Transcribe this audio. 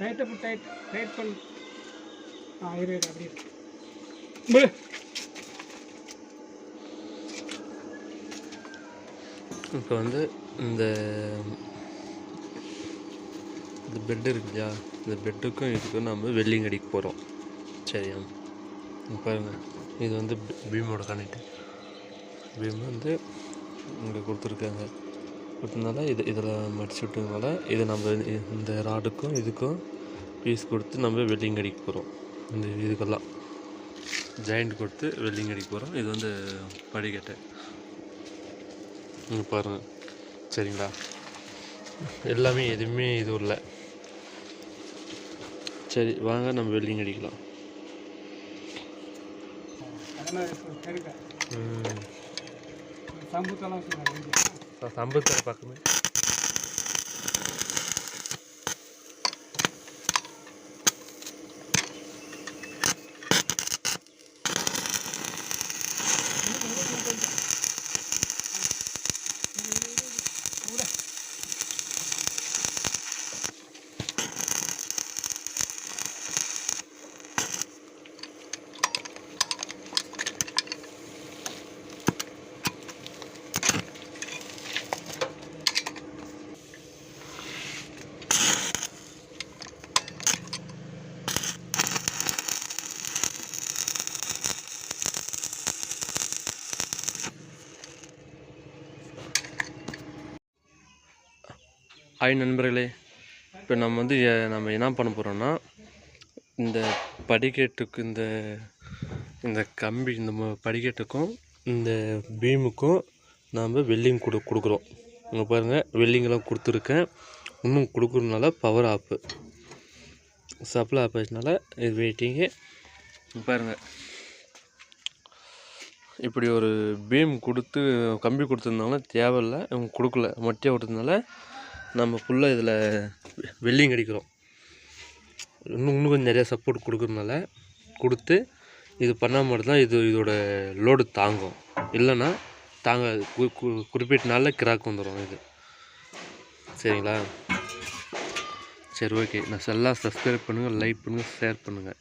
Tight பண்ணு. இரு அப்படியே இப்போ வந்து இந்த பெட்டு இருக்கு இல்லையா, இந்த பெட்டுக்கும் இதுக்கும் நம்ம வெல்டிங் அடிக்க போகிறோம். சரியா? பாருங்கள், இது வந்து பீமோட கனெக்ட். பீம் வந்து இங்கே கொடுத்துருக்காங்க. கொடுத்ததுனால இதில் மடிச்சு விட்டதுனால இதை நம்ம இந்த ராடுக்கும் இதுக்கும் பீஸ் கொடுத்து நம்ம வெல்டிங் அடிக்க போகிறோம். இந்த இதுக்கெல்லாம் ஜாயிண்ட் கொடுத்து வெல்டிங் அடிக்க போகிறோம். இது வந்து படிக்கட்டை இங்கே பாருங்கள். சரிங்களா? எல்லாமே எதுவுமே இது இல்லை. சரி, வாங்க நம்ம வெல்டிங் அடிக்கலாம். சம்புத்தலை பக்கமே ஹாய் நண்பர்களே, இப்போ நம்ம வந்து என்ன பண்ண போகிறோம்னா, இந்த படிக்கட்டுக்கு இந்த கம்பி இந்த படிக்கட்டுக்கும் இந்த பீமுக்கும் நாம் வெல்டிங் கொடுக்குறோம். இங்கே பாருங்கள், வெல்டிங்கெல்லாம் கொடுத்துருக்கேன். இன்னும் கொடுக்குறதுனால பவர் ஆப்பு சப்ளை ஆப் ஆச்சுனால இது வெயிட்டிங்கு. பாருங்கள், இப்படி ஒரு பீம் கொடுத்து கம்பி கொடுத்துருந்தாங்கன்னா தேவையில்லை, இவங்க கொடுக்கல, மொட்டையாக விட்டதுனால நம்ம ஃபுல்லாக இதில் வெல்டிங் அடிக்கிறோம். இன்னும் கொஞ்சம் நிறையா சப்போர்ட் கொடுக்குறதுனால கொடுத்து இது பண்ணால் மட்டும்தான் இதோட லோடு தாங்கும். இல்லைன்னா தாங்காது. குறிப்பிட்ட நாளில் கிராக் வந்துடும் இது. சரிங்களா? சரி, ஓகே. நான் எல்லாம் சப்ஸ்கிரைப் பண்ணுங்கள், லைக் பண்ணுங்கள், ஷேர் பண்ணுங்கள்.